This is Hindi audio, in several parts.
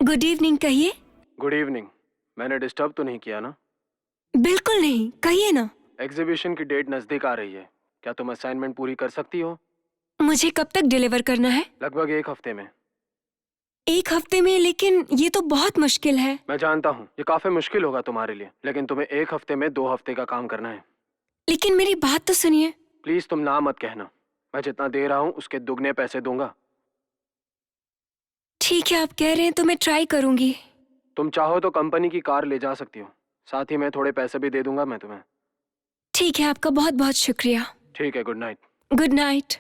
गुड इवनिंग कहिए। Good evening. मैंने डिस्टर्ब तो नहीं किया ना? बिल्कुल नहीं, कहिए ना। एग्जीबिशन की डेट नजदीक आ रही है, क्या तुम असाइनमेंट पूरी कर सकती हो? मुझे कब तक डिलीवर करना है? लगभग 1 हफ्ते में। 1 हफ्ते में? लेकिन ये तो बहुत मुश्किल है। मैं जानता हूँ ये काफी मुश्किल होगा तुम्हारे लिए, लेकिन तुम्हें 1 हफ्ते में 2 हफ्ते का काम करना है। लेकिन मेरी बात तो सुनिए। प्लीज तुम ना मत कहना। मैं जितना दे रहा हूँ उसके दुगने पैसे दूंगा। ठीक है, आप कह रहे हैं तो मैं ट्राई करूंगी। तुम चाहो तो कंपनी की कार ले जा सकती हो, साथ ही मैं थोड़े पैसे भी दे दूंगा मैं तुम्हें। ठीक है, आपका बहुत बहुत शुक्रिया। ठीक है, गुड नाइट। Good night.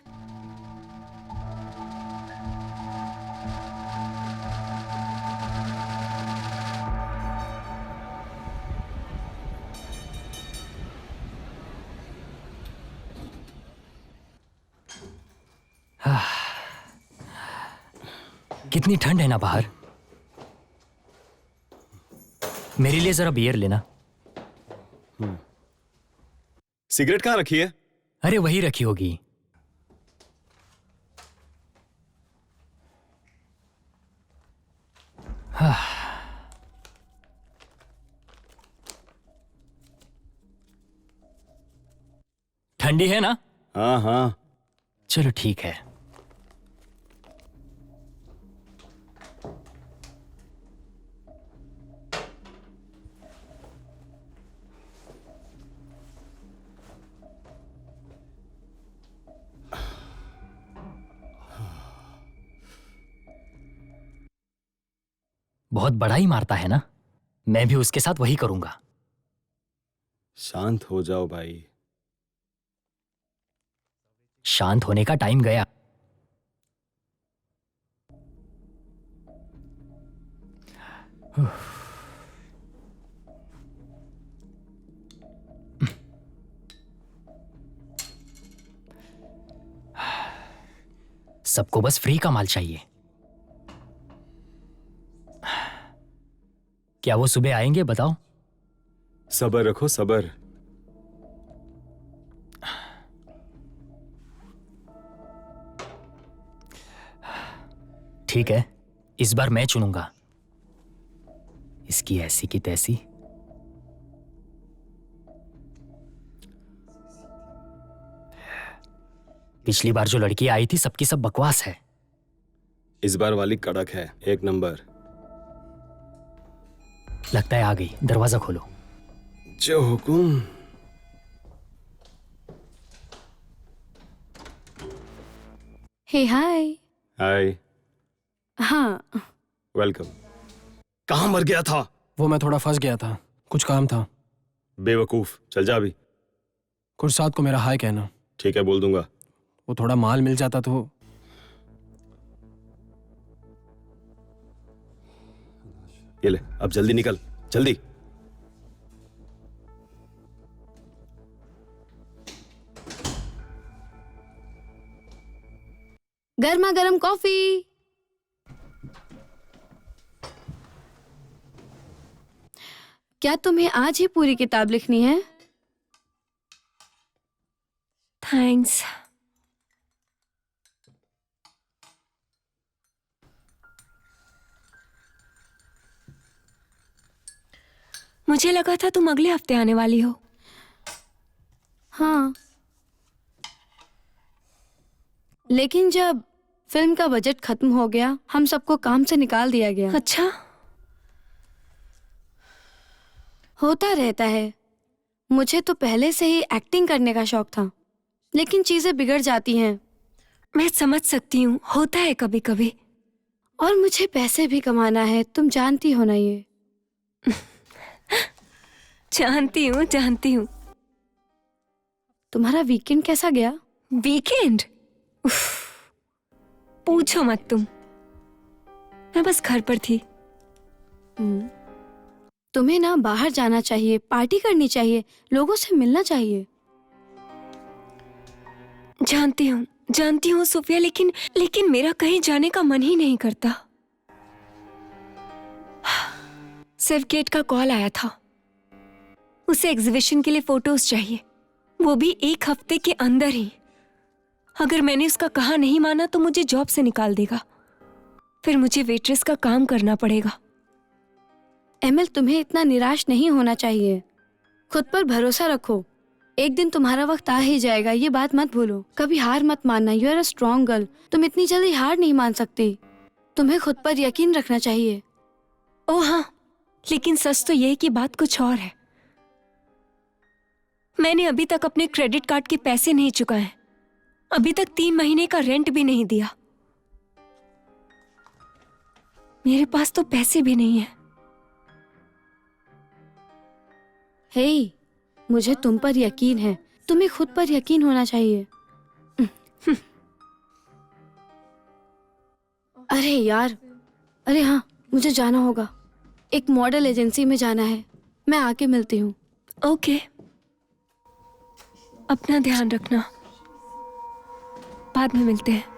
कितनी ठंड है ना बाहर। मेरे लिए जरा बियर लेना। सिगरेट कहाँ रखी है? अरे वही रखी होगी। ठंडी है ना? हाँ हाँ। चलो ठीक है। बहुत बड़ा ही मारता है ना, मैं भी उसके साथ वही करूंगा। शांत हो जाओ भाई। शांत होने का टाइम गया। सबको बस फ्री का माल चाहिए। क्या वो सुबह आएंगे बताओ? सबर रखो, सबर। ठीक है, इस बार मैं चुनूंगा। इसकी ऐसी की तैसी। पिछली बार जो लड़की आई थी सबकी सब बकवास है। इस बार वाली कड़क है, 1 नंबर। लगता है आ गई, दरवाजा खोलो। जो हुकुम। हे हाय। हाय। हाँ, वेलकम। कहाँ मर गया था? वो मैं थोड़ा फंस गया था, कुछ काम था। बेवकूफ, चल जा अभी। कुर्साद को मेरा हाय कहना। ठीक है, बोल दूंगा। वो थोड़ा माल मिल जाता तो। ये ले, अब जल्दी निकल, जल्दी। गर्मा गर्म कॉफी। क्या तुम्हें आज ही पूरी किताब लिखनी है? थैंक्स। मुझे लगा था तुम अगले हफ्ते आने वाली हो। हाँ, लेकिन जब फिल्म का बजट खत्म हो गया, हम सबको काम से निकाल दिया गया। अच्छा, होता रहता है। मुझे तो पहले से ही एक्टिंग करने का शौक था, लेकिन चीजें बिगड़ जाती हैं। मैं समझ सकती हूँ, होता है कभी कभी। और मुझे पैसे भी कमाना है, तुम जानती हो ना ये। जानती हूँ, जानती हूँ। तुम्हारा वीकेंड कैसा गया? वीकेंड? पूछो मत तुम, मैं बस घर पर थी। तुम्हें ना बाहर जाना चाहिए, पार्टी करनी चाहिए, लोगों से मिलना चाहिए। जानती हूँ सुफिया, लेकिन मेरा कहीं जाने का मन ही नहीं करता। सिर्फ गेट का कॉल आया था, उसे एग्जीबिशन के लिए फोटोज चाहिए, वो भी 1 हफ्ते के अंदर ही। अगर मैंने उसका कहा नहीं माना तो मुझे जॉब से निकाल देगा। फिर मुझे वेट्रेस का काम करना पड़ेगा। एमिल, तुम्हें इतना निराश नहीं होना चाहिए। खुद पर भरोसा रखो, एक दिन तुम्हारा वक्त आ ही जाएगा, ये बात मत भूलो। कभी हार मत मानना। You are a strong girl. तुम इतनी जल्दी हार नहीं मान सकती। तुम्हें खुद पर यकीन रखना चाहिए। ओह हाँ, लेकिन सच तो यह है कि बात कुछ और है। मैंने अभी तक अपने क्रेडिट कार्ड के पैसे नहीं चुकाए। अभी तक 3 महीने का रेंट भी नहीं दिया। मेरे पास तो पैसे भी नहीं है। हे, मुझे तुम पर यकीन है। तुम्हें खुद पर यकीन होना चाहिए। अरे यार, अरे हाँ, मुझे जाना होगा। एक मॉडल एजेंसी में जाना है। मैं आके मिलती हूँ। ओके, अपना ध्यान रखना। बाद में मिलते हैं।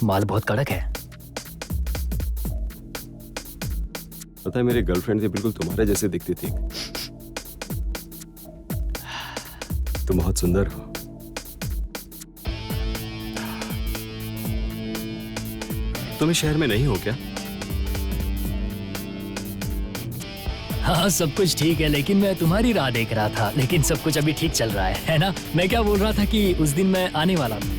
माल बहुत कड़क है। पता है, मेरी गर्लफ्रेंड थी, बिल्कुल तुम्हारे जैसे दिखती थी। तुम बहुत सुंदर हो। तुम इस शहर में नहीं हो क्या? हाँ, सब कुछ ठीक है, लेकिन मैं तुम्हारी राह देख रहा था। लेकिन सब कुछ अभी ठीक चल रहा है ना? मैं क्या बोल रहा था कि उस दिन मैं आने वाला था।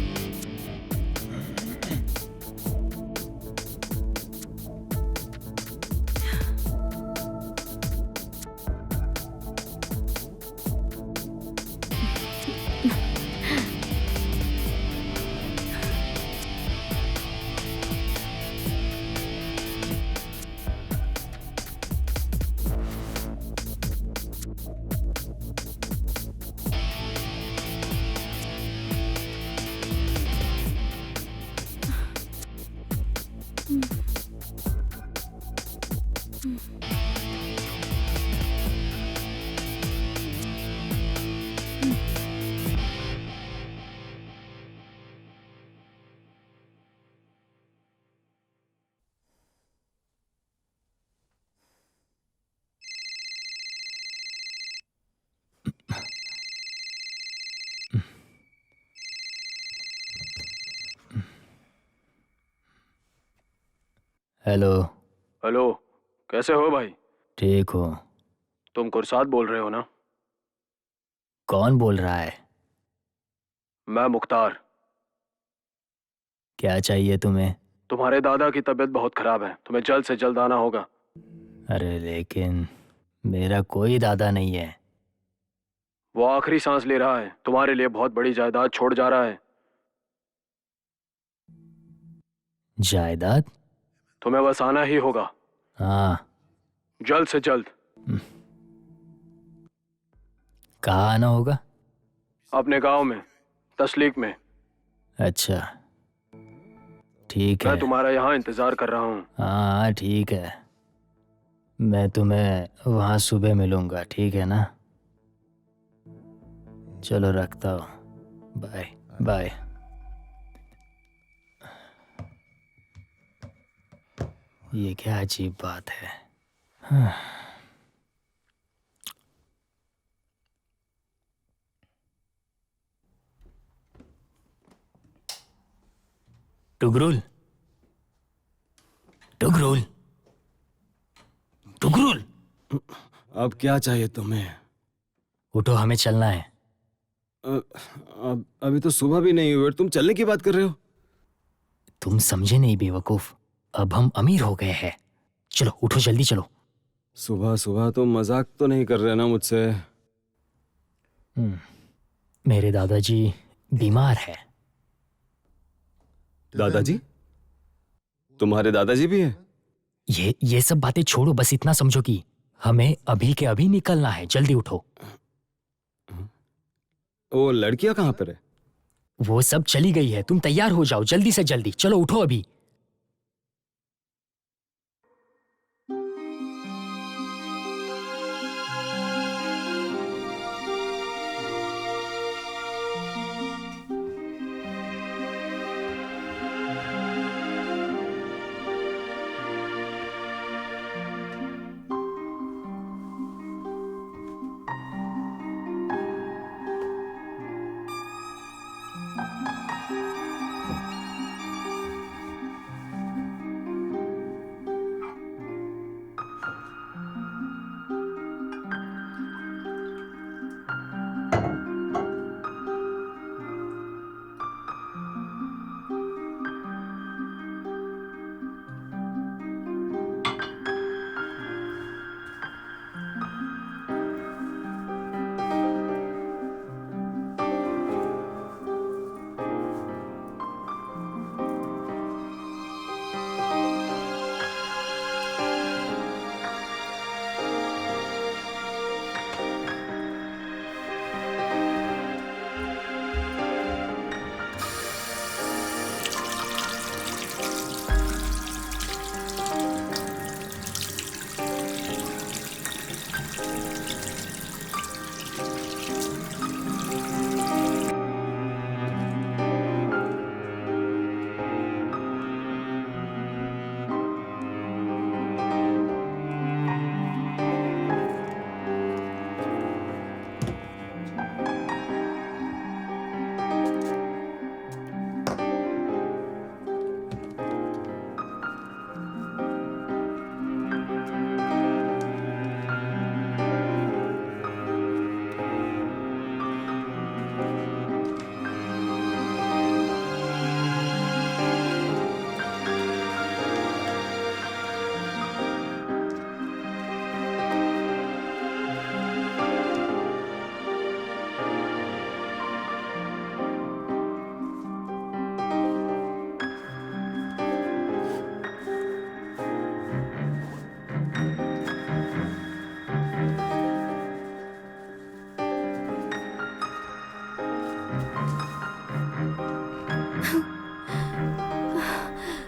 हेलो। हेलो, कैसे हो भाई? ठीक हो? तुम कुरसाद बोल रहे हो ना? कौन बोल रहा है? मैं मुख्तार। क्या चाहिए तुम्हें? तुम्हारे दादा की तबीयत बहुत खराब है, तुम्हें जल्द से जल्द आना होगा। अरे लेकिन मेरा कोई दादा नहीं है। वो आखिरी सांस ले रहा है, तुम्हारे लिए बहुत बड़ी जायदाद छोड़ जा रहा है। जायदाद? तुम्हें बस आना ही होगा, हाँ। जल्द से जल्द। कहाँ आना होगा? अपने गांव में, तस्लीक में। अच्छा, ठीक है। मैं तुम्हारा यहाँ इंतजार कर रहा हूँ। हाँ ठीक है, मैं तुम्हें वहाँ सुबह मिलूंगा, ठीक है ना? चलो रखता हूँ, बाय बाय। ये क्या अजीब बात है। हाँ। टुगरुल, टुगरुल, टुगरुल, अब क्या चाहिए तुम्हें? उठो, हमें चलना है। अब अभी तो सुबह भी नहीं हुई और तुम चलने की बात कर रहे हो? तुम समझे नहीं बेवकूफ, अब हम अमीर हो गए हैं। चलो उठो, जल्दी चलो। सुबह सुबह तुम मजाक तो नहीं कर रहे ना मुझसे? मेरे दादाजी बीमार है। दादाजी? तुम्हारे दादाजी भी हैं? ये सब बातें छोड़ो, बस इतना समझो कि हमें अभी के अभी निकलना है, जल्दी उठो। वो लड़कियां कहाँ पर है? वो सब चली गई है, तुम तैयार हो जाओ जल्दी से जल्दी, चलो उठो अभी।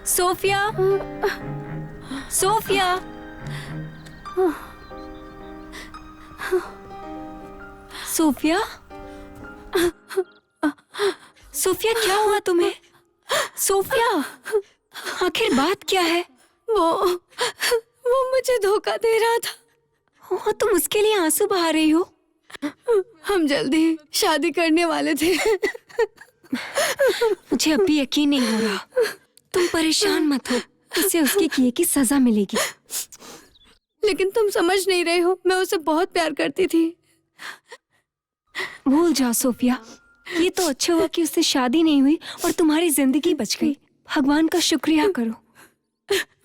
सोफिया, सोफिया, सोफिया, सोफिया क्या हुआ तुम्हें? सोफिया, आखिर बात क्या है? वो मुझे धोखा दे रहा था। ओह, तुम उसके लिए आंसू बहा रही हो? हम जल्दी शादी करने वाले थे। मुझे अब भी यकीन नहीं हो रहा। तुम परेशान मत हो, इससे उसके किए की सजा मिलेगी। लेकिन तुम समझ नहीं रहे हो, मैं उसे बहुत प्यार करती थी। भूल जाओ सोफिया, ये तो अच्छा हुआ कि उससे शादी नहीं हुई और तुम्हारी जिंदगी बच गई। भगवान का शुक्रिया करो।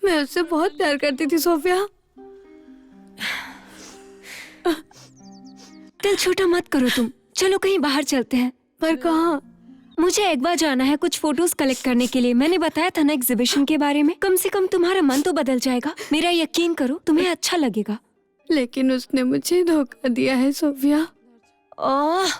मैं उससे बहुत प्यार करती थी सोफिया। दिल छोटा मत करो तुम, चलो कहीं बाहर चलते हैं। पर कहाँ? मुझे एक बार जाना है कुछ फोटोज कलेक्ट करने के लिए। मैंने बताया था ना एग्जीबिशन के बारे में। कम से कम तुम्हारा मन तो बदल जाएगा। मेरा यकीन करो, तुम्हें अच्छा लगेगा। लेकिन उसने मुझे धोखा दिया है Sophia. Oh,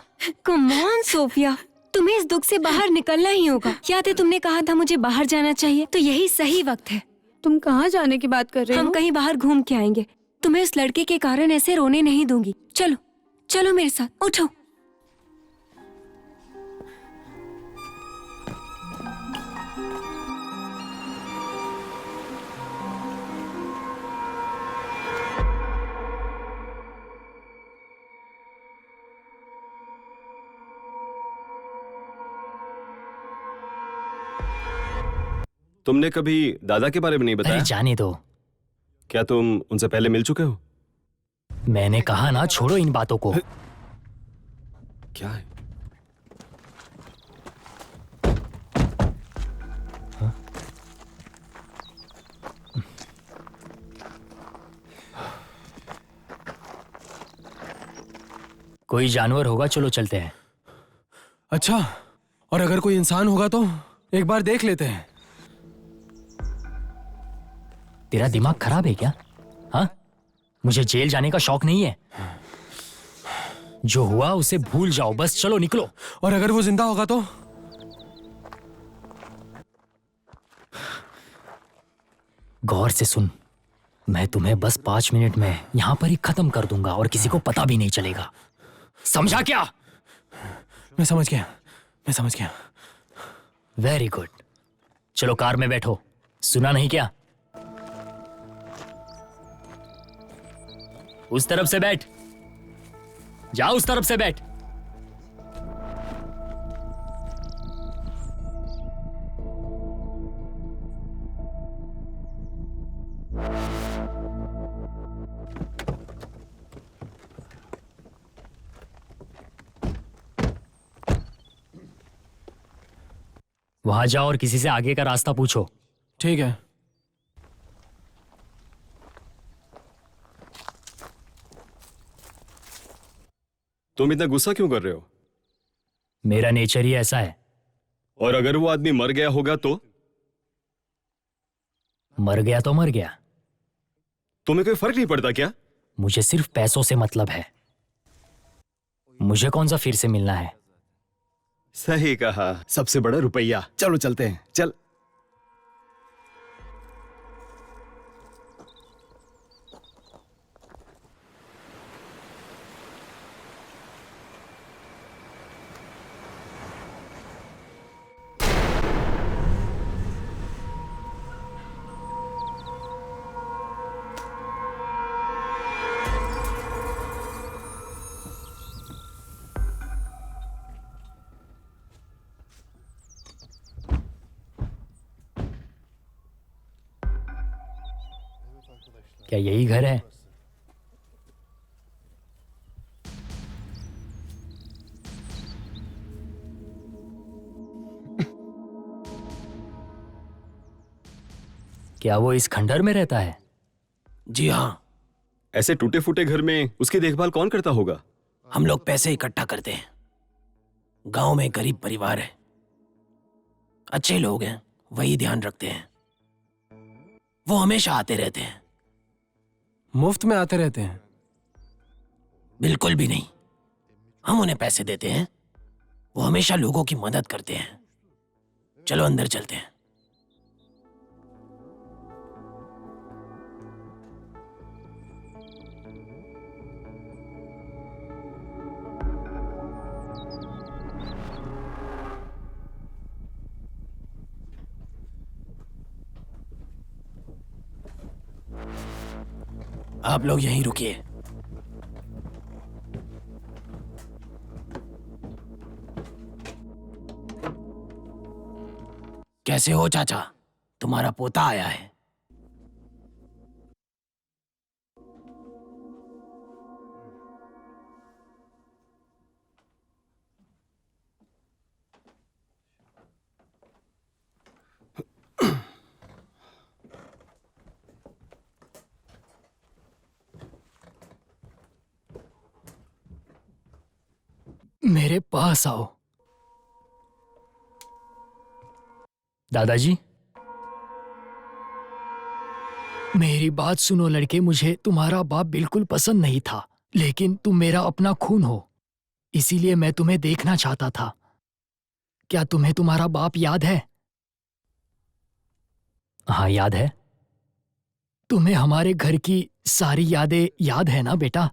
come on Sophia, तुम्हें इस दुख से बाहर निकलना ही होगा। याद है तुमने कहा था मुझे बाहर जाना चाहिए, तो यही सही वक्त है। तुम कहाँ जाने की बात कर रहे हो? हम कहीं बाहर घूम के आएंगे। तुम्हें उस लड़के के कारण ऐसे रोने नहीं दूंगी। चलो चलो मेरे साथ, उठो। तुमने कभी दादा के बारे में नहीं अरे बताया? जाने दो। क्या तुम उनसे पहले मिल चुके हो? मैंने कहा ना, छोड़ो इन बातों को। क्या है? कोई जानवर होगा, चलो चलते हैं। अच्छा, और अगर कोई इंसान होगा तो एक बार देख लेते हैं। तेरा दिमाग खराब है क्या? हाँ, मुझे जेल जाने का शौक नहीं है। जो हुआ उसे भूल जाओ, बस चलो निकलो। और अगर वो जिंदा होगा तो? गौर से सुन, मैं तुम्हें बस 5 मिनट में यहां पर ही खत्म कर दूंगा और किसी को पता भी नहीं चलेगा, समझा क्या? मैं समझ गया, मैं समझ गया। वेरी गुड, चलो कार में बैठो। सुना नहीं क्या? उस तरफ से बैठ, जाओ उस तरफ से बैठ। वहां जाओ और किसी से आगे का रास्ता पूछो। ठीक है। तुम इतना गुस्सा क्यों कर रहे हो? मेरा नेचर ही ऐसा है। और अगर वो आदमी मर गया होगा तो? मर गया तो मर गया, तुम्हें कोई फर्क नहीं पड़ता क्या? मुझे सिर्फ पैसों से मतलब है। मुझे कौन सा फिर से मिलना है? सही कहा, सबसे बड़ा रुपया। चलो चलते हैं, चल। क्या यही घर है? क्या वो इस खंडर में रहता है? जी हाँ, ऐसे टूटे फूटे घर में उसकी देखभाल कौन करता होगा? हम लोग पैसे इकट्ठा करते हैं। गांव में गरीब परिवार है, अच्छे लोग हैं, वही ध्यान रखते हैं। वो हमेशा आते रहते हैं। मुफ्त में आते रहते हैं? बिल्कुल भी नहीं, हम उन्हें पैसे देते हैं, वो हमेशा लोगों की मदद करते हैं। चलो अंदर चलते हैं। आप लोग यहीं रुकिए। कैसे हो चाचा? तुम्हारा पोता आया है। मेरे पास आओ। दादाजी, मेरी बात सुनो लड़के, मुझे तुम्हारा बाप बिल्कुल पसंद नहीं था, लेकिन तुम मेरा अपना खून हो, इसीलिए मैं तुम्हें देखना चाहता था। क्या तुम्हें तुम्हारा बाप याद है? हाँ याद है। तुम्हें हमारे घर की सारी यादें याद है ना बेटा?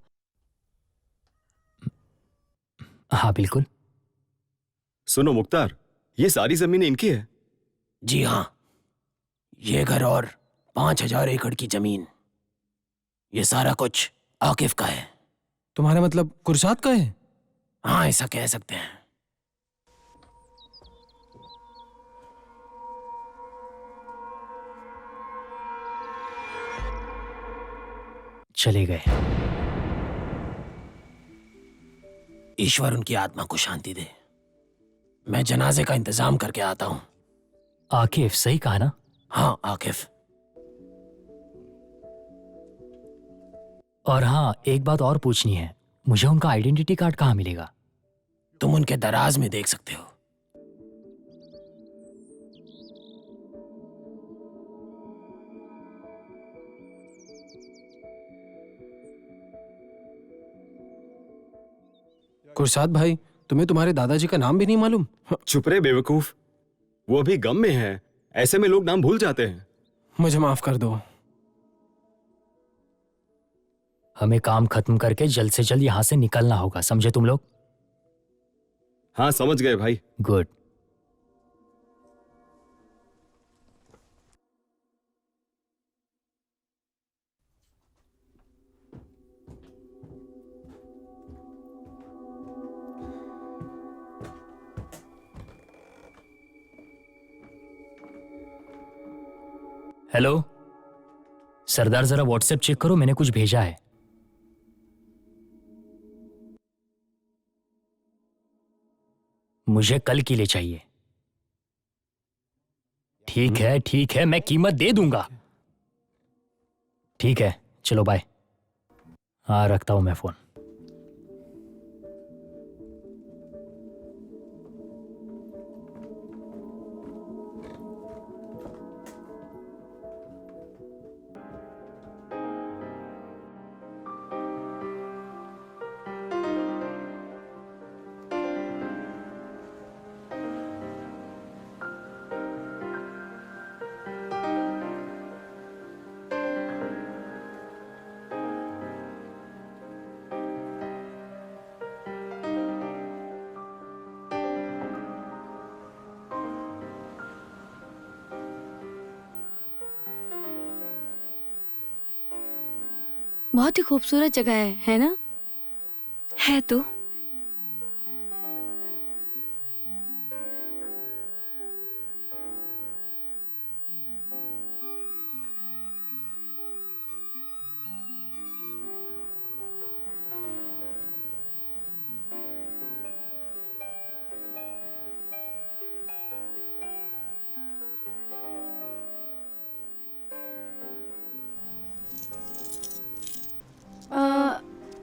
हाँ बिल्कुल। सुनो मुख्तार, ये सारी जमीन इनकी है? जी हाँ, ये घर और 5000 एकड़ की जमीन, ये सारा कुछ आकिफ का है। तुम्हारा मतलब कुरशाद का है? हाँ, ऐसा कह सकते हैं। चले गए। ईश्वर उनकी आत्मा को शांति दे। मैं जनाजे का इंतजाम करके आता हूँ। आकिफ, सही कहा ना? हाँ आकिफ। और हाँ, एक बात और पूछनी है, मुझे उनका आइडेंटिटी कार्ड कहाँ मिलेगा? तुम उनके दराज में देख सकते हो। कुरसाद भाई, तुम्हें तुम्हारे दादाजी का नाम भी नहीं मालूम? चुप रहे बेवकूफ, वो अभी गम में है। ऐसे में लोग नाम भूल जाते हैं। मुझे माफ कर दो। हमें काम खत्म करके जल्द से जल्द यहाँ से निकलना होगा, समझे तुम लोग? हाँ समझ गए भाई। गुड। हेलो सरदार, जरा व्हाट्सएप चेक करो, मैंने कुछ भेजा है। मुझे कल के लिए चाहिए। ठीक है, मैं कीमत दे दूंगा। ठीक है, चलो बाय। हाँ, रखता हूं मैं फोन। बहुत ही खूबसूरत जगह है ना? है तो।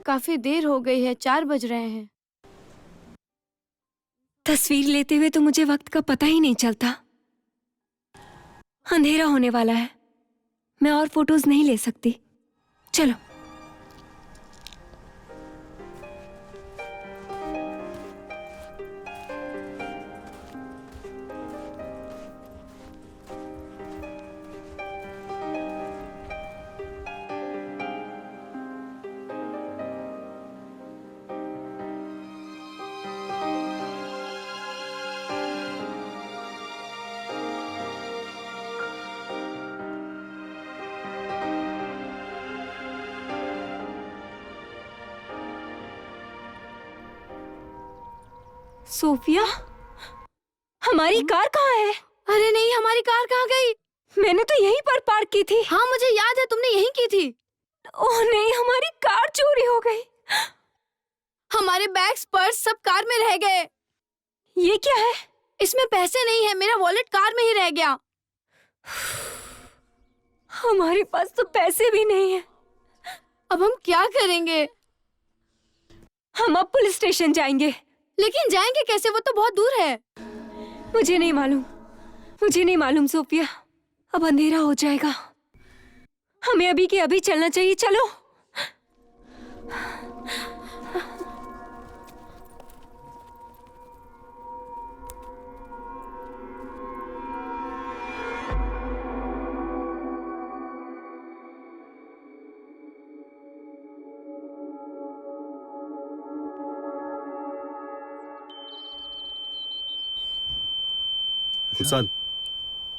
काफी देर हो गई है, 4 बज रहे हैं। तस्वीर लेते हुए तो मुझे वक्त का पता ही नहीं चलता। अंधेरा होने वाला है, मैं और फोटोज नहीं ले सकती। चलो। सोफिया, हमारी कार कहाँ है? अरे नहीं, हमारी कार कहाँ गई? मैंने तो यहीं पर पार्क की थी। हाँ मुझे याद है, तुमने यहीं की थी। ओह नहीं, हमारी कार चोरी हो गई। हमारे बैग्स, पर्स सब कार में रह गए। ये क्या है? इसमें पैसे नहीं है, मेरा वॉलेट कार में ही रह गया। हमारे पास तो पैसे भी नहीं है। अब हम क्या करेंगे? हम अब पुलिस स्टेशन जाएंगे। लेकिन जाएंगे कैसे? वो तो बहुत दूर है। मुझे नहीं मालूम सोफिया। अब अंधेरा हो जाएगा, हमें अभी के अभी चलना चाहिए। चलो।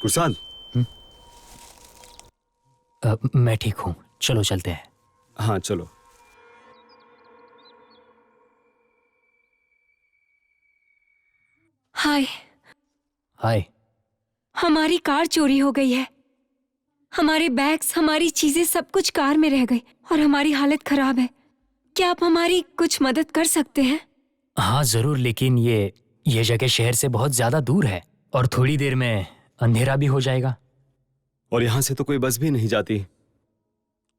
कुरसाद, मैं ठीक हूँ, चलो चलते हैं। हाँ चलो। हाय। हमारी कार चोरी हो गई है। हमारे बैग्स, हमारी चीजें सब कुछ कार में रह गई और हमारी हालत खराब है। क्या आप हमारी कुछ मदद कर सकते हैं? हाँ जरूर, लेकिन ये जगह शहर से बहुत ज्यादा दूर है और थोड़ी देर में अंधेरा भी हो जाएगा। और यहाँ से तो कोई बस भी नहीं जाती।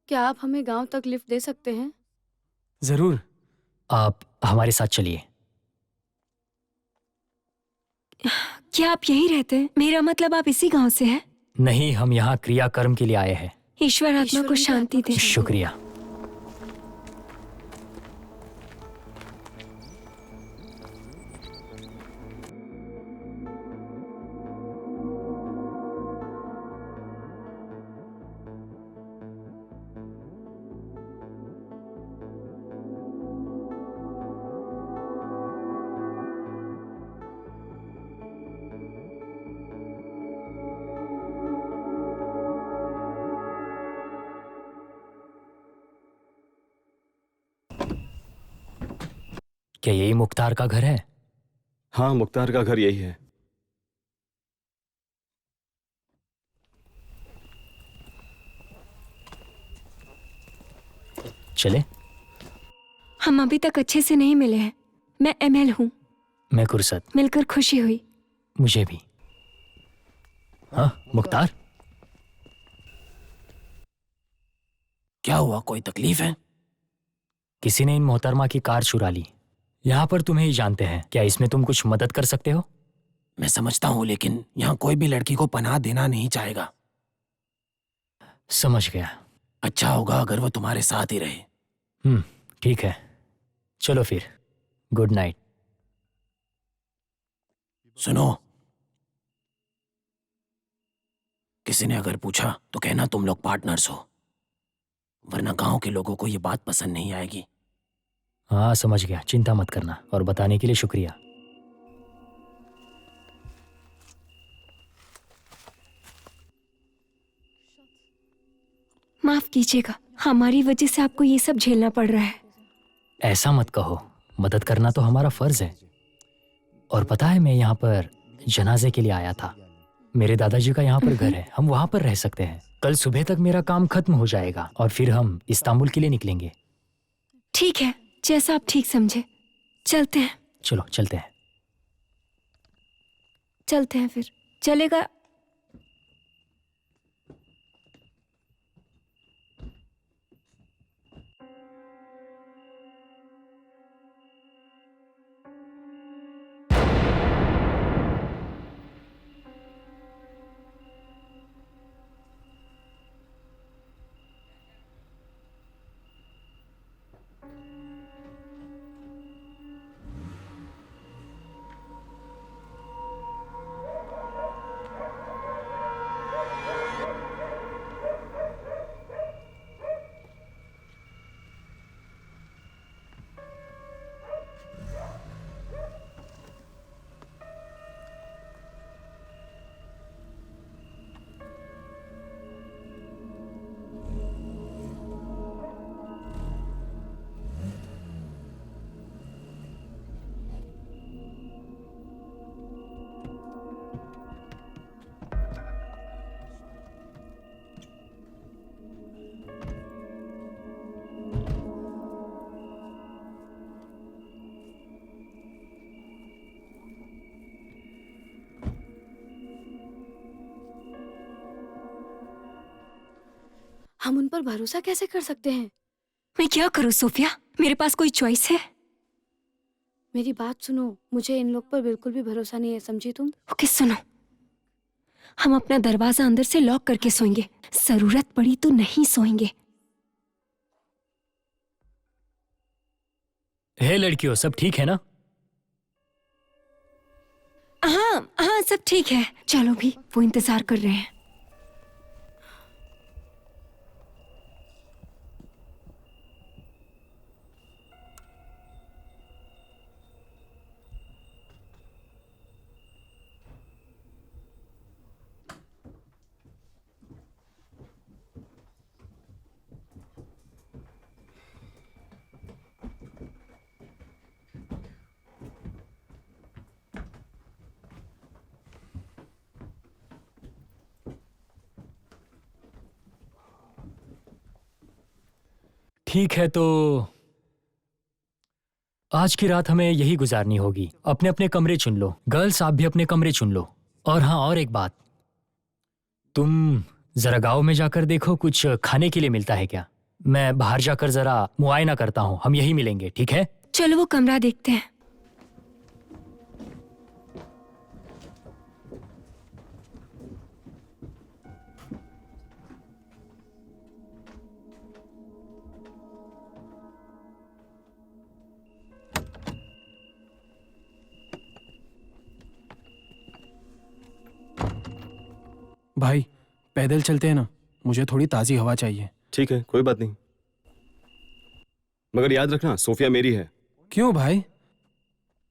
क्या आप हमें गांव तक लिफ्ट दे सकते हैं? जरूर। आप हमारे साथ चलिए। क्या आप यहीं रहते हैं? मेरा मतलब आप इसी गांव से हैं? नहीं, हम यहाँ क्रियाकर्म के लिए आए हैं। ईश्वर आत्मा को शांति दे। शुक्रिया। क्या यही मुख्तार का घर है? हाँ, मुख्तार का घर यही है। चले? हम अभी तक अच्छे से नहीं मिले हैं। मैं एमएल हूँ। मैं कुरसत। मिलकर खुशी हुई। मुझे भी। हाँ मुख्तार, क्या हुआ, कोई तकलीफ है? किसी ने इन मोहतरमा की कार चुरा ली। यहाँ पर तुम्हें ही जानते हैं, क्या इसमें तुम कुछ मदद कर सकते हो? मैं समझता हूँ, लेकिन यहाँ कोई भी लड़की को पनाह देना नहीं चाहेगा। समझ गया। अच्छा होगा अगर वो तुम्हारे साथ ही रहे। ठीक है, चलो फिर, गुड नाइट। सुनो, किसी ने अगर पूछा तो कहना तुम लोग पार्टनर्स हो, वरना गांव के लोगों को ये बात पसंद नहीं आएगी। हाँ समझ गया, चिंता मत करना, और बताने के लिए शुक्रिया। माफ कीजिएगा, हमारी वजह से आपको ये सब झेलना पड़ रहा है। ऐसा मत कहो, मदद करना तो हमारा फर्ज है। और पता है, मैं यहाँ पर जनाजे के लिए आया था। मेरे दादाजी का यहाँ पर घर है, हम वहाँ पर रह सकते हैं। कल सुबह तक मेरा काम खत्म हो जाएगा और फिर हम इस्तांबुल के लिए निकलेंगे। ठीक है, जैसा आप ठीक समझे। चलते हैं। चलो चलते हैं। चलते हैं फिर। चलेगा? हम उन पर भरोसा कैसे कर सकते हैं? मैं क्या करूँ सोफिया? मेरे पास कोई चॉइस है? मेरी बात सुनो, मुझे इन लोग पर बिल्कुल भी भरोसा नहीं है, समझी तुम? ओके सुनो, हम अपना दरवाजा अंदर से लॉक करके सोएंगे। जरूरत पड़ी तो नहीं सोएंगे। हे लड़कियों, सब ठीक है ना? हाँ हाँ, सब ठीक है। चलो भी, वो इंतजार कर रहे हैं। ठीक है, तो आज की रात हमें यही गुजारनी होगी। अपने अपने कमरे चुन लो। गर्ल्स, आप भी अपने कमरे चुन लो। और हाँ, और एक बात, तुम जरा गांव में जाकर देखो कुछ खाने के लिए मिलता है क्या। मैं बाहर जाकर जरा मुआयना करता हूँ, हम यही मिलेंगे, ठीक है? चलो वो कमरा देखते हैं। भाई, पैदल चलते हैं ना, मुझे थोड़ी ताज़ी हवा चाहिए। ठीक है, कोई बात नहीं, मगर याद रखना सोफिया मेरी है। क्यों भाई?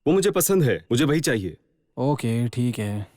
वो मुझे पसंद है, मुझे वही चाहिए। ओके ठीक है।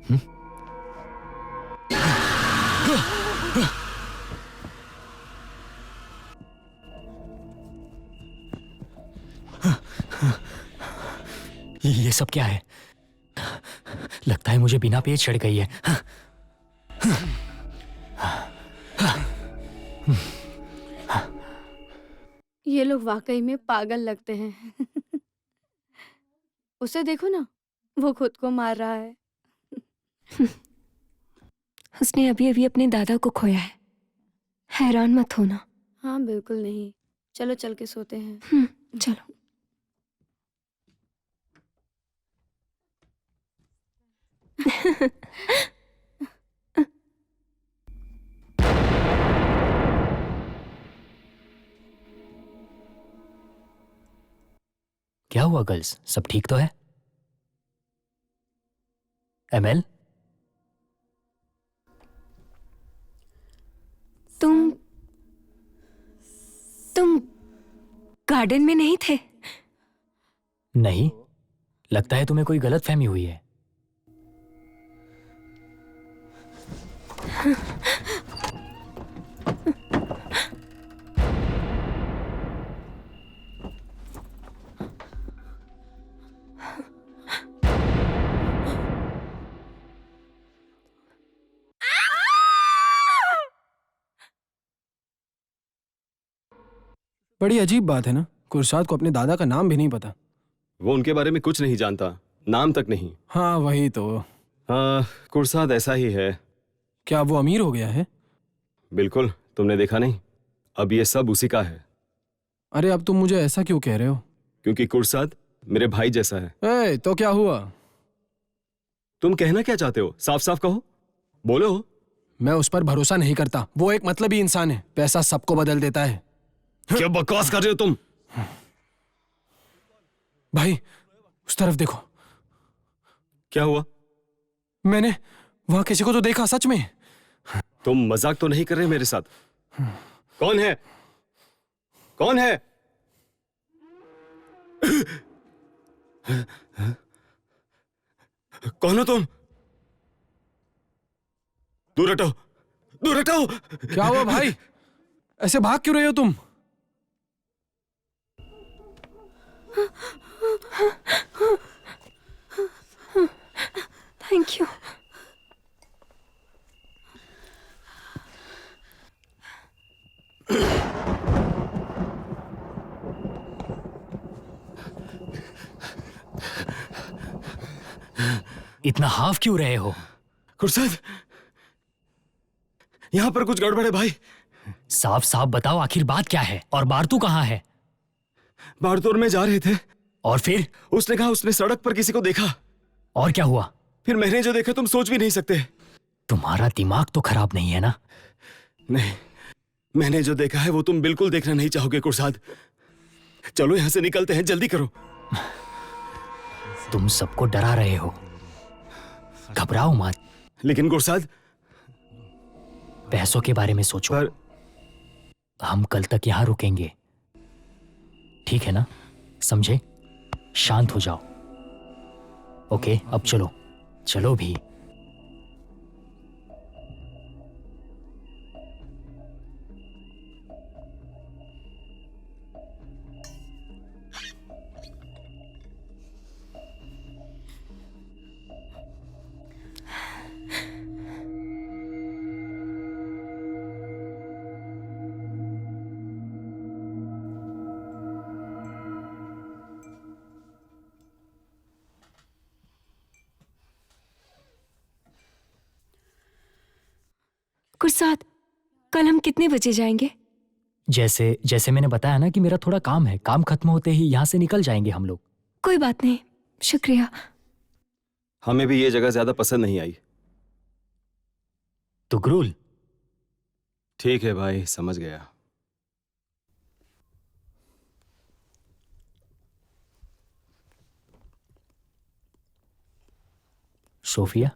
ये सब क्या है? लगता है मुझे बिना पेट चढ़ गई है। ये लोग वाकई में पागल लगते हैं। उसे देखो ना, वो खुद को मार रहा है। उसने अभी अभी अपने दादा को खोया है। हैरान मत होना। हाँ बिल्कुल नहीं। चलो चल के सोते हैं। चलो। क्या हुआ गर्ल्स, सब ठीक तो है? एमएल, तुम गार्डन में नहीं थे? नहीं, लगता है तुम्हें कोई गलतफहमी हुई है। बड़ी अजीब बात है ना, कुरसाद को अपने दादा का नाम भी नहीं पता। वो उनके बारे में कुछ नहीं जानता, नाम तक नहीं। हाँ वही तो। हाँ, कुरसाद ऐसा ही है। क्या वो अमीर हो गया है? बिल्कुल, तुमने देखा नहीं? अब ये सब उसी का है। अरे अब तुम मुझे ऐसा क्यों कह रहे हो? क्योंकि कुरसाद मेरे भाई जैसा है। तो क्या हुआ? तुम कहना क्या चाहते हो? साफ साफ कहो, बोलो। मैं उस पर भरोसा नहीं करता। वो एक मतलबी इंसान है। पैसा सबको बदल देता है। क्या बकवास कर रहे हो तुम? भाई उस तरफ देखो। क्या हुआ? मैंने वहां किसी को तो देखा, सच में। तुम मजाक तो नहीं कर रहे मेरे साथ? कौन है? कौन है? कौन हो तुम? दूर हटो, दूर हटो। क्या हुआ भाई? ऐसे भाग क्यों रहे हो तुम? Thank you. इतना हाफ क्यों रहे हो? कुरसाद, यहां पर कुछ गड़बड़ है भाई। साफ साफ बताओ, आखिर बात क्या है? और बारतू कहाँ है? बारतौर में जा रहे थे। और फिर? उसने कहा उसने सड़क पर किसी को देखा। और क्या हुआ? फिर मैंने जो देखा तुम सोच भी नहीं सकते। तुम्हारा दिमाग तो खराब नहीं है ना? नहीं, मैंने जो देखा है वो तुम बिल्कुल देखना नहीं चाहोगे कुरसाद। चलो यहां से निकलते हैं, जल्दी करो। तुम सबको डरा रहे हो, घबराओ मत। लेकिन कुरसाद, पैसों के बारे में सोचो। पर हम कल तक यहां रुकेंगे, ठीक है ना? समझे? शांत हो जाओ। ओके, अब चलो, चलो भी। कुरसाद, कल हम कितने बजे जाएंगे? जैसे जैसे मैंने बताया ना कि मेरा थोड़ा काम है, काम खत्म होते ही यहां से निकल जाएंगे हम लोग। कोई बात नहीं, शुक्रिया। हमें भी ये जगह ज्यादा पसंद नहीं आई। तुगरुल, ठीक है भाई, समझ गया। सोफिया,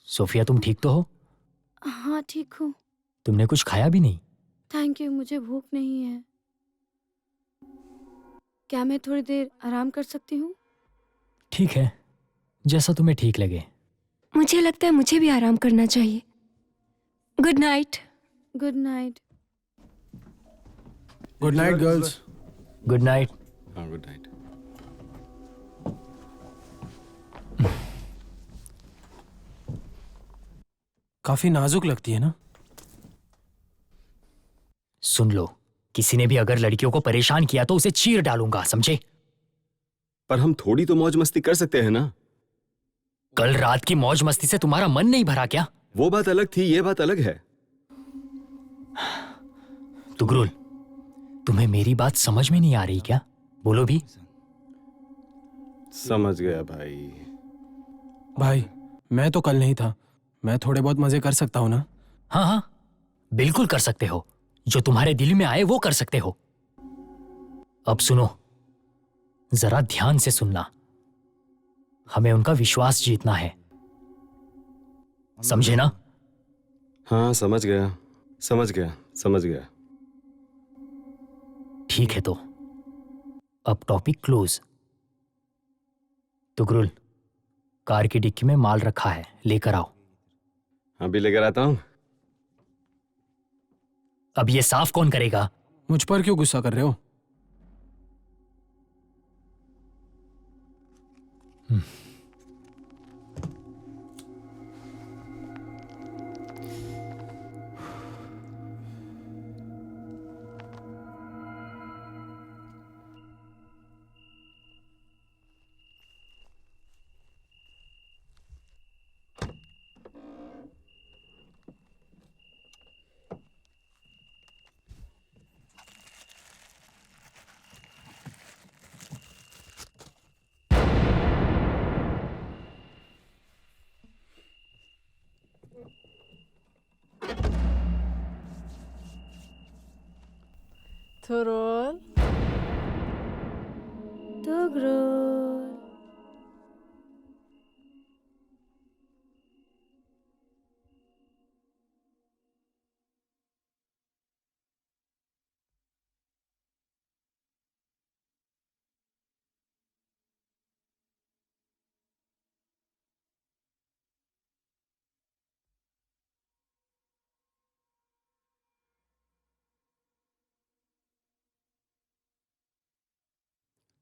सोफिया तुम ठीक तो हो? हाँ ठीक हूँ। तुमने कुछ खाया भी नहीं? थैंक यू, मुझे भूख नहीं है। क्या मैं थोड़ी देर आराम कर सकती हूँ? ठीक है, जैसा तुम्हें ठीक लगे। मुझे लगता है मुझे भी आराम करना चाहिए। Good night. Good night. Good night girls. Good night. हाँ, गुड नाइट। काफी नाजुक लगती है ना? सुन लो, किसी ने भी अगर लड़कियों को परेशान किया तो उसे चीर डालूंगा, समझे? पर हम थोड़ी तो मौज मस्ती कर सकते हैं ना? कल रात की मौज मस्ती से तुम्हारा मन नहीं भरा क्या? वो बात अलग थी, ये बात अलग है। तुगरुल, तुम्हें मेरी बात समझ में नहीं आ रही क्या? बोलो भी। समझ गया भाई। भाई मैं तो कल नहीं था, मैं थोड़े बहुत मजे कर सकता हूँ ना? हाँ हाँ, बिल्कुल कर सकते हो। जो तुम्हारे दिल में आए वो कर सकते हो। अब सुनो, जरा ध्यान से सुनना। हमें उनका विश्वास जीतना है, समझे ना? हाँ, समझ गया, समझ गया, समझ गया। ठीक है तो अब टॉपिक क्लोज। तुगरुल, कार की डिक्की में माल रखा है, लेकर आओ। अभी लेकर आता हूँ। अब ये साफ कौन करेगा? मुझ पर क्यों गुस्सा कर रहे हो? तुरुल, तुगरुल।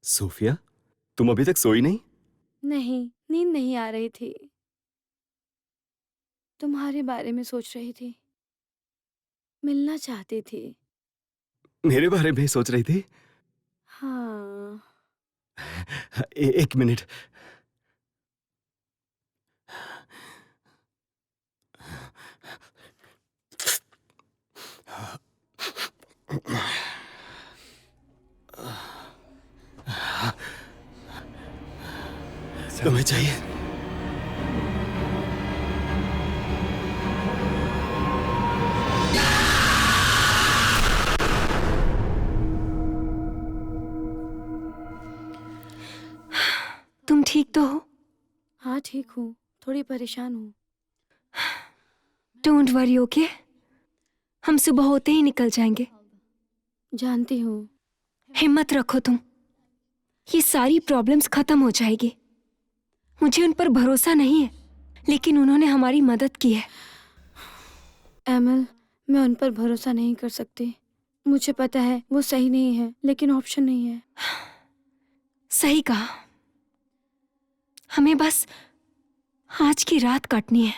सोफिया, तुम अभी तक सोई नहीं? नहीं, नींद नहीं आ रही थी। तुम्हारे बारे में सोच रही थी, मिलना चाहती थी। मेरे बारे में सोच रही थी? हाँ। एक मिनट। तुम्हें चाहिए? तुम ठीक तो हो? हाँ ठीक हूँ, थोड़ी परेशान हूँ। Don't worry, okay? हम सुबह होते ही निकल जाएंगे। जानती हूँ। हिम्मत रखो तुम, ये सारी प्रॉब्लम्स खत्म हो जाएगी। मुझे उन पर भरोसा नहीं है, लेकिन उन्होंने हमारी मदद की है। एमल, मैं उन पर भरोसा नहीं कर सकती। मुझे पता है वो सही नहीं है, लेकिन ऑप्शन नहीं है। सही कहा। हमें बस आज की रात काटनी है।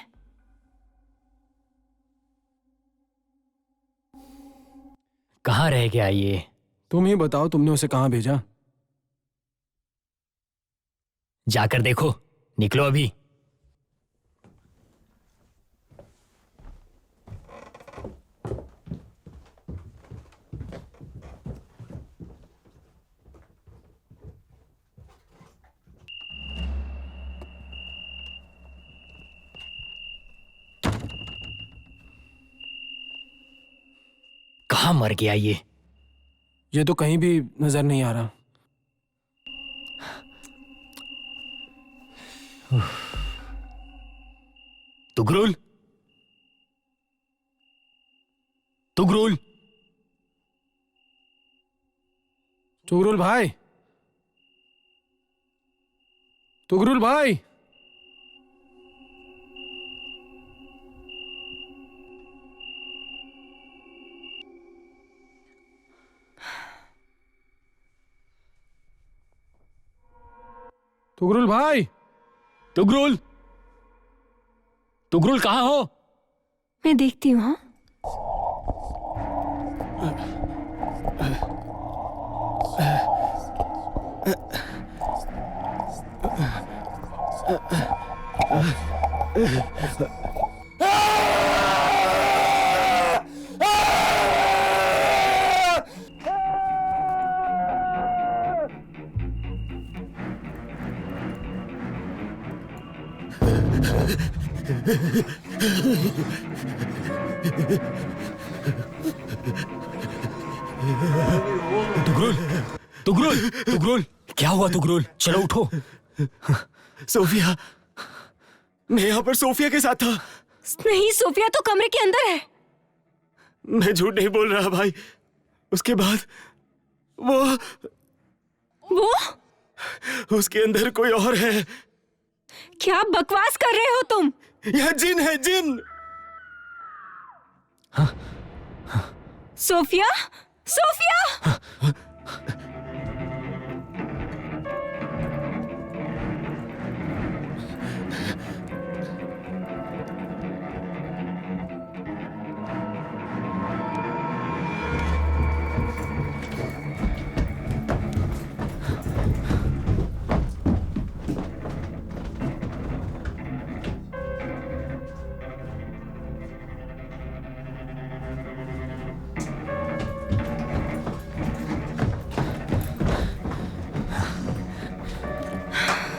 कहाँ रह गया ये? तुम ही बताओ, तुमने उसे कहाँ भेजा? जाकर देखो, निकलो अभी। कहाँ मर गया ये? ये तो कहीं भी नजर नहीं आ रहा। तुगरुल, तुगरुल, तुगरुल भाई, तुगरुल भाई। तुगरुल भाई, तुगरुल, तुगरुल कहाँ हो? मैं देखती हूँ। हाँ, तुगरुल, तुगरुल, तुगरुल, क्या हुआ तुगरुल? चलो उठो। सोफिया, मैं यहाँ पर सोफिया के साथ था। नहीं, सोफिया तो कमरे के अंदर है। मैं झूठ नहीं बोल रहा भाई। उसके बाद वो उसके अंदर कोई और है। क्या बकवास कर रहे हो तुम? यह जिन है, जिन। Sophia, Sophia!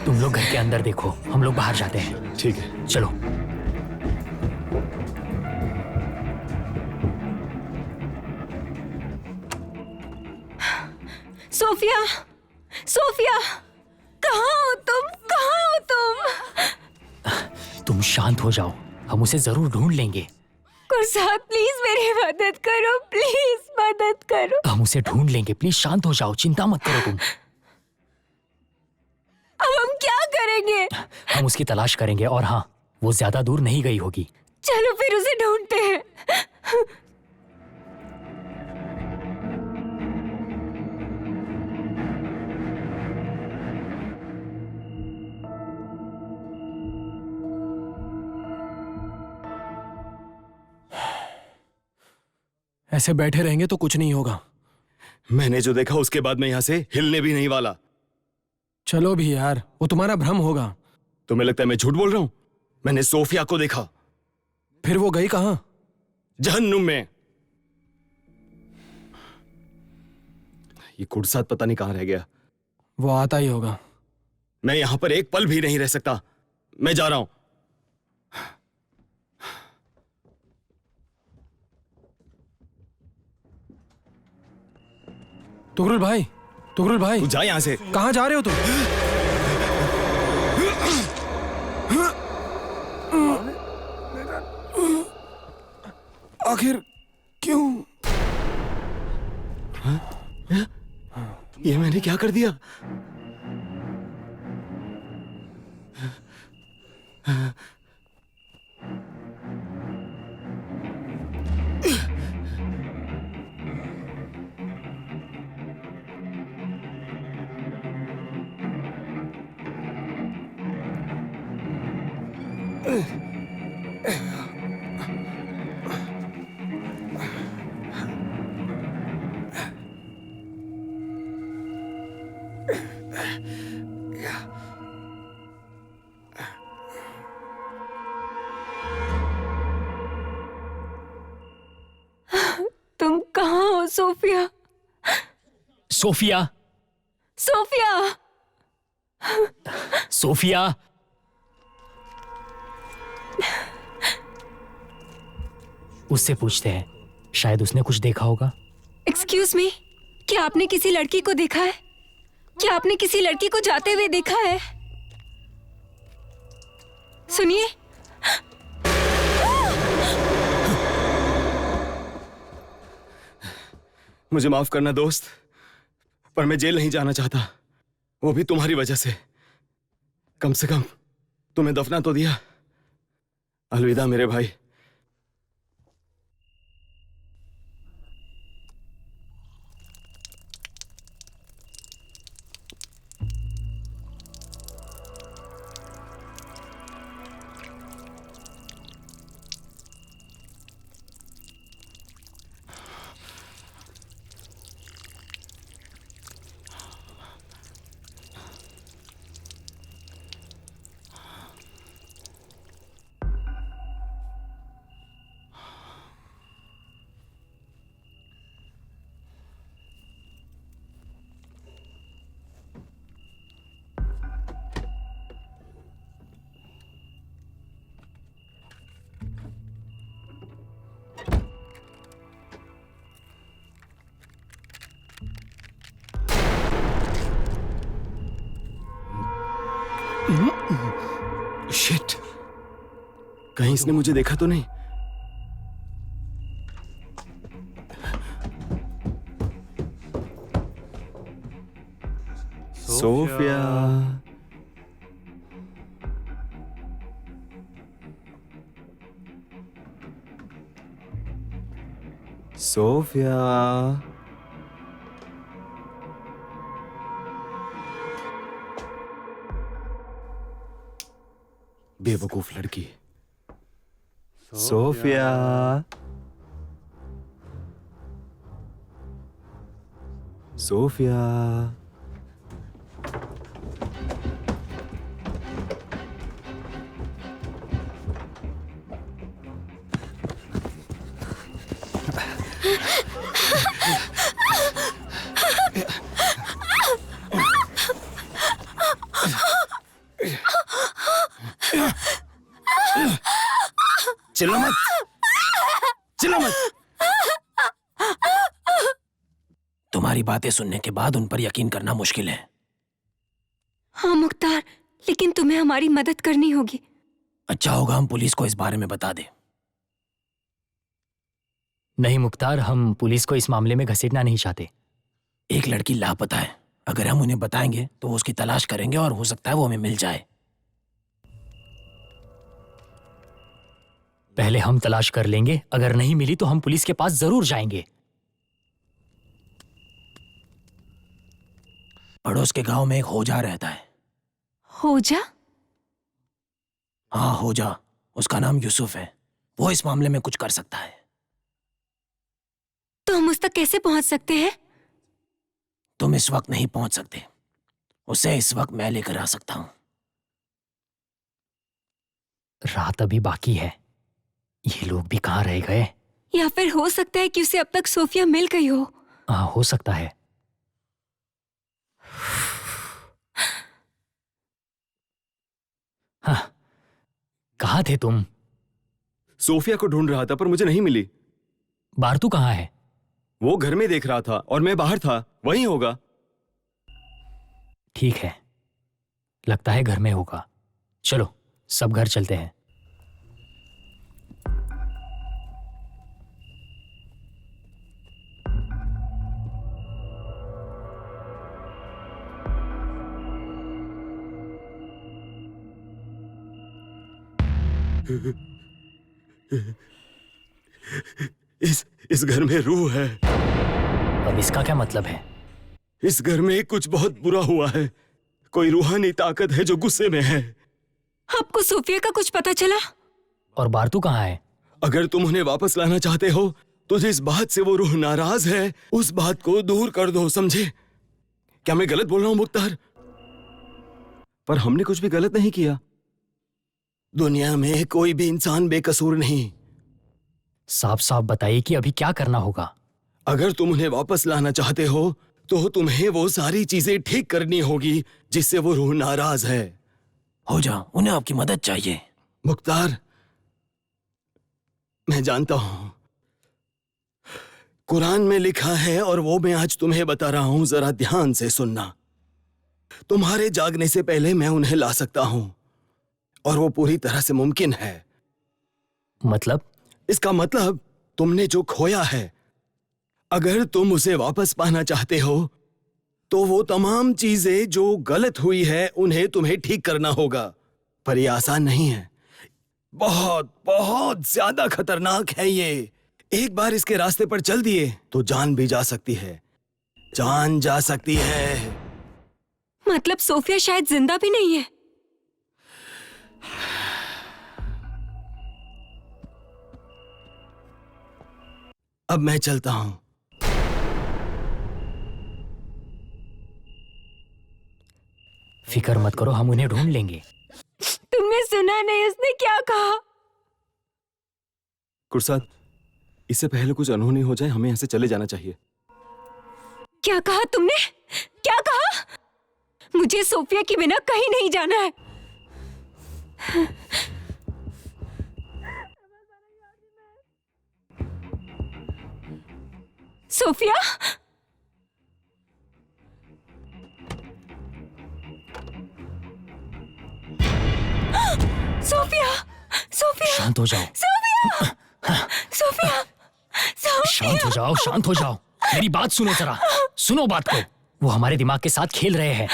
तुम लोग घर के अंदर देखो, हम लोग बाहर जाते हैं। ठीक है। चलो। सोफिया, सोफिया, कहाँ हो तुम? कहाँ हो तुम? तुम शांत हो जाओ, हम उसे जरूर ढूंढ लेंगे। कुर्साद, प्लीज मेरी मदद करो, प्लीज मदद करो। हम उसे ढूंढ लेंगे, प्लीज शांत हो जाओ, चिंता मत करो तुम। अब हम क्या करेंगे? हम उसकी तलाश करेंगे और हाँ, वो ज्यादा दूर नहीं गई होगी। चलो फिर उसे ढूंढते हैं। ऐसे बैठे रहेंगे तो कुछ नहीं होगा। मैंने जो देखा उसके बाद मैं यहाँ से हिलने भी नहीं वाला। चलो भी यार, वो तुम्हारा भ्रम होगा। तुम्हें लगता है मैं झूठ बोल रहा हूं? मैंने सोफिया को देखा। फिर वो गई कहाँ? जहन्नुम में। ये कुर्साद पता नहीं कहां रह गया। वो आता ही होगा। मैं यहां पर एक पल भी नहीं रह सकता। मैं जा रहा हूं। तुगरुल भाई, तुगरुल भाई, तू जा यहां से। कहाँ जा रहे हो तुम? आखिर क्यों? ये मैंने क्या कर दिया? तुम कहाँ हो सोफिया? Sophia, Sophia! सोफिया, उससे पूछते हैं, शायद उसने कुछ देखा होगा। एक्सक्यूज मी, क्या आपने किसी लड़की को देखा है? क्या आपने किसी लड़की को जाते हुए देखा है? सुनिए। मुझे माफ करना दोस्त, पर मैं जेल नहीं जाना चाहता, वो भी तुम्हारी वजह से। कम से कम तुम्हें दफना तो दिया। अलविदा मेरे भाई। शिट, कहीं इसने मुझे देखा तो नहीं? सोफिया, सोफिया, बेवकूफ लड़की। सोफिया, सोफिया, चिल्ला मत, चिल्ला मत। तुम्हारी बातें सुनने के बाद उन पर यकीन करना मुश्किल है। हाँ मुख्तार, लेकिन तुम्हें हमारी मदद करनी होगी। अच्छा होगा हम पुलिस को इस बारे में बता दें। नहीं मुख्तार, हम पुलिस को इस मामले में घसीटना नहीं चाहते। एक लड़की लापता है, अगर हम उन्हें बताएंगे तो वो उसकी तलाश करेंगे और हो सकता है वो हमें मिल जाए। पहले हम तलाश कर लेंगे, अगर नहीं मिली तो हम पुलिस के पास जरूर जाएंगे। पड़ोस के गांव में एक होजा रहता है। होजा? हाँ होजा, उसका नाम यूसुफ है। वो इस मामले में कुछ कर सकता है। तो हम उस तक कैसे पहुंच सकते हैं? तुम इस वक्त नहीं पहुंच सकते, उसे इस वक्त मैं लेकर आ सकता हूं। रात अभी बाकी है, ये लोग भी कहाँ रह गए? या फिर हो सकता है कि उसे अब तक सोफिया मिल गई हो। हाँ हो सकता है। हाँ, कहाँ थे तुम? सोफिया को ढूंढ रहा था पर मुझे नहीं मिली। बारतू कहाँ है? वो घर में देख रहा था और मैं बाहर था, वहीं होगा। ठीक है, लगता है घर में होगा। चलो सब घर चलते हैं। इस घर में रूह है। अब इसका क्या मतलब है? इस घर में कुछ बहुत बुरा हुआ है। कोई रूहानी ताकत है जो गुस्से में है। आपको सोफिया का कुछ पता चला? और बारतू कहाँ है? अगर तुम उन्हें वापस लाना चाहते हो तो जिस बात से वो रूह नाराज है उस बात को दूर कर दो, समझे? क्या मैं गलत बोल रहा हूं मुख्तार? पर हमने कुछ भी गलत नहीं किया। दुनिया में कोई भी इंसान बेकसूर नहीं। साफ साफ बताइए कि अभी क्या करना होगा। अगर तुम उन्हें वापस लाना चाहते हो तो तुम्हें वो सारी चीजें ठीक करनी होगी जिससे वो रूह नाराज है। हो जा, उन्हें आपकी मदद चाहिए। मुख्तार, मैं जानता हूं कुरान में लिखा है और वो मैं आज तुम्हें बता रहा हूं, जरा ध्यान से सुनना। तुम्हारे जागने से पहले मैं उन्हें ला सकता हूं और वो पूरी तरह से मुमकिन है। मतलब? इसका मतलब तुमने जो खोया है, अगर तुम उसे वापस पाना चाहते हो तो वो तमाम चीजें जो गलत हुई है उन्हें तुम्हें ठीक करना होगा। पर ये आसान नहीं है, बहुत बहुत ज्यादा खतरनाक है ये। एक बार इसके रास्ते पर चल दिए तो जान भी जा सकती है, जान जा सकती है। मतलब सोफिया शायद जिंदा भी नहीं है। अब मैं चलता हूं। फिक्र मत करो, हम उन्हें ढूंढ लेंगे। तुमने सुना नहीं उसने क्या कहा? कुरसाद, इससे पहले कुछ अनहोनी हो जाए हमें यहाँ से चले जाना चाहिए। क्या कहा तुमने? क्या कहा? मुझे सोफिया के बिना कहीं नहीं जाना है। सोफिया? सोफिया, शांत हो जाओ। सोफिया, सोफिया, शांत हो जाओ, शांत हो जाओ। मेरी बात सुनो जरा, सुनो बात को। वो हमारे दिमाग के साथ खेल रहे हैं।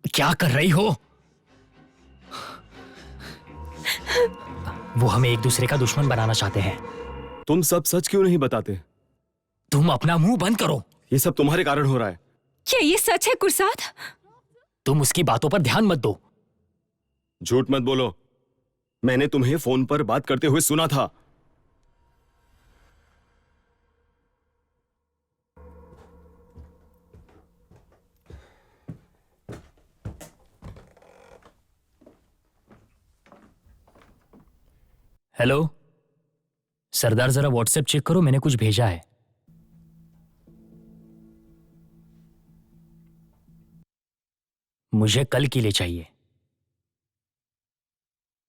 क्या कर रही हो? वो हमें एक दूसरे का दुश्मन बनाना चाहते हैं। तुम सब सच क्यों नहीं बताते? तुम अपना मुंह बंद करो। ये सब तुम्हारे कारण हो रहा है। क्या ये सच है कुरसाद? तुम उसकी बातों पर ध्यान मत दो। झूठ मत बोलो। मैंने तुम्हें फोन पर बात करते हुए सुना था। हेलो सरदार, जरा व्हाट्सएप चेक करो, मैंने कुछ भेजा है। मुझे कल के लिए चाहिए।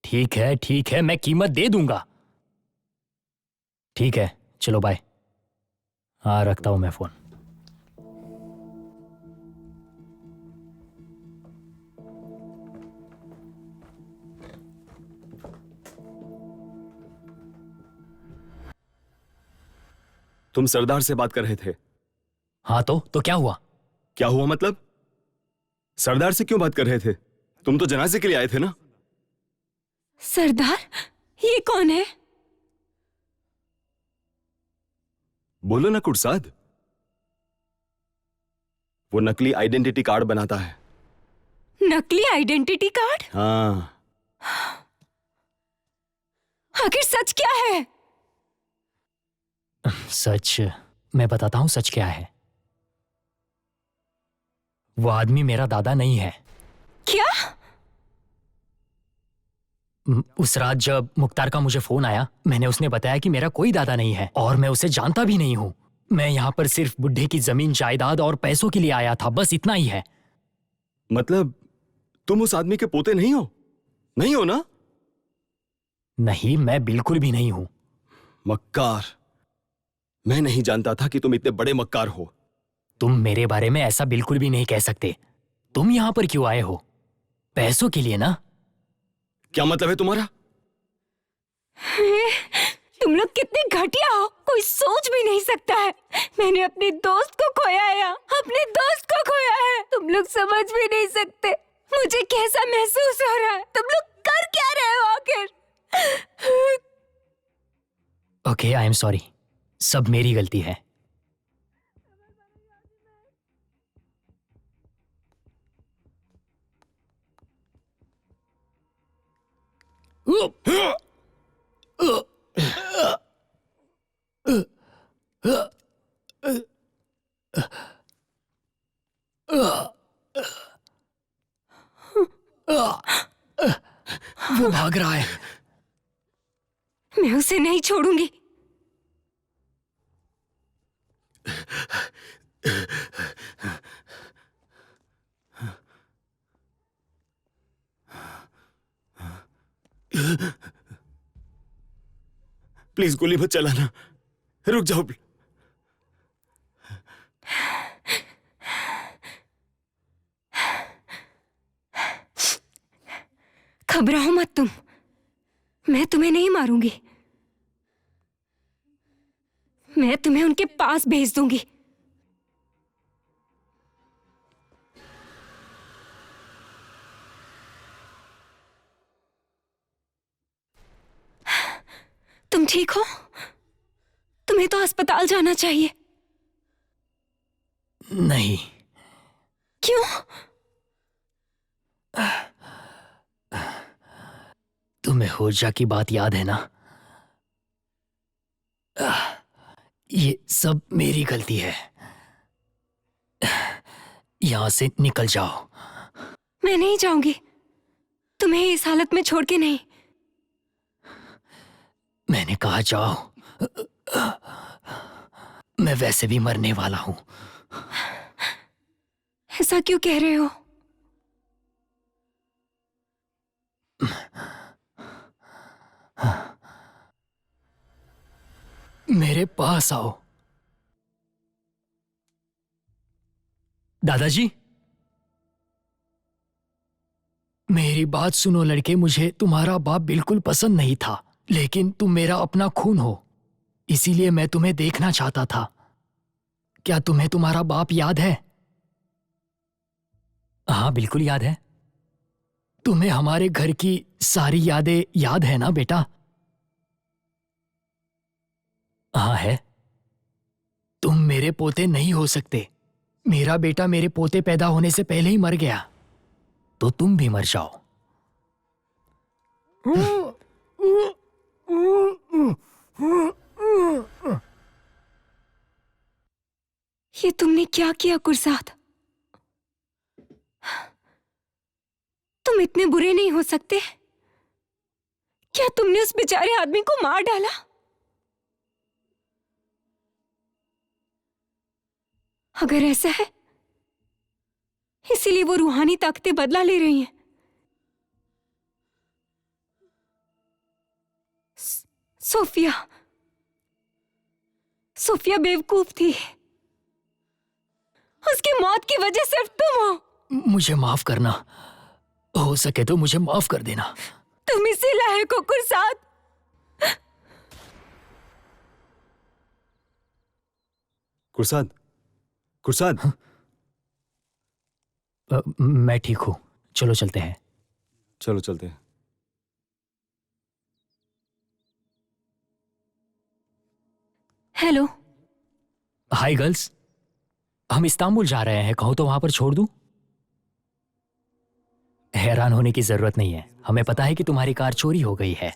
ठीक है, मैं कीमत दे दूंगा। ठीक है, चलो बाय। हाँ, रखता हूं मैं फोन। तुम सरदार से बात कर रहे थे? हाँ तो क्या हुआ? क्या हुआ मतलब? सरदार से क्यों बात कर रहे थे? तुम तो जनाजे के लिए आए थे ना? सरदार, ये कौन है? बोलो ना कुरसाद। वो नकली आइडेंटिटी कार्ड बनाता है। नकली आइडेंटिटी कार्ड? हाँ। आखिर सच क्या है? सच मैं बताता हूं सच क्या है। वो आदमी मेरा दादा नहीं है। क्या? उस रात जब मुख्तार का मुझे फोन आया, मैंने उसने बताया कि मेरा कोई दादा नहीं है और मैं उसे जानता भी नहीं हूं। मैं यहाँ पर सिर्फ बुढ़े की जमीन जायदाद और पैसों के लिए आया था, बस इतना ही है। मतलब तुम उस आदमी के पोते नहीं हो? नहीं हो ना? नहीं, मैं बिल्कुल भी नहीं हूं। मक्कार। मैं नहीं जानता था कि तुम इतने बड़े मक्कार हो। तुम मेरे बारे में ऐसा बिल्कुल भी नहीं कह सकते। तुम यहाँ पर क्यों आए हो? पैसों के लिए ना? क्या मतलब है तुम्हारा? तुम लोग कितने घटिया हो, कोई सोच भी नहीं सकता है। मैंने अपने दोस्त को खोया है, अपने दोस्त को खोया है। तुम लोग समझ भी नहीं सकते मुझे कैसा महसूस हो रहा है। तुम लोग कर क्या रहे हो आखिर? Okay, I am sorry. सब मेरी गलती है। वो भाग रहा है। मैं उसे नहीं छोड़ूंगी। प्लीज गोली मत चलाना। रुक जाओ। घबराओ मत तुम, मैं तुम्हें नहीं मारूंगी। मैं तुम्हें उनके पास भेज दूंगी। तुम ठीक हो? तुम्हें तो अस्पताल जाना चाहिए। नहीं। क्यों? तुम्हें होजा की बात याद है ना? ये सब मेरी गलती है। यहां से निकल जाओ। मैं नहीं जाऊंगी, तुम्हें इस हालत में छोड़ के नहीं। मैंने कहा जाओ। मैं वैसे भी मरने वाला हूं। ऐसा क्यों कह रहे हो? मेरे पास आओ। दादाजी, मेरी मेरी बात सुनो लड़के, मुझे तुम्हारा बाप बिल्कुल पसंद नहीं था, लेकिन तुम मेरा अपना खून हो, इसीलिए मैं तुम्हें देखना चाहता था। क्या तुम्हें तुम्हारा बाप याद है? हाँ, बिल्कुल याद है। तुम्हें हमारे घर की सारी यादें याद है ना बेटा? हाँ है। तुम मेरे पोते नहीं हो सकते। मेरा बेटा मेरे पोते पैदा होने से पहले ही मर गया, तो तुम भी मर जाओ। ये तुमने क्या किया कुरसाद? तुम इतने बुरे नहीं हो सकते। क्या तुमने उस बेचारे आदमी को मार डाला? अगर ऐसा है, इसीलिए वो रूहानी ताकतें बदला ले रही हैं। सोफिया सोफिया बेवकूफ थी। उसकी मौत की वजह सिर्फ तुम हो। मुझे माफ करना, हो सके तो मुझे माफ कर देना। तुम इसी लायक हो कुरसाद। कुरसाद, कुरसाद। मैं ठीक हूँ, चलो चलते हैं। चलो चलते हैं। हेलो। हाय गर्ल्स, हम इस्तांबुल जा रहे हैं, कहो तो वहां पर छोड़ दूं? हैरान होने की जरूरत नहीं है, हमें पता है कि तुम्हारी कार चोरी हो गई है।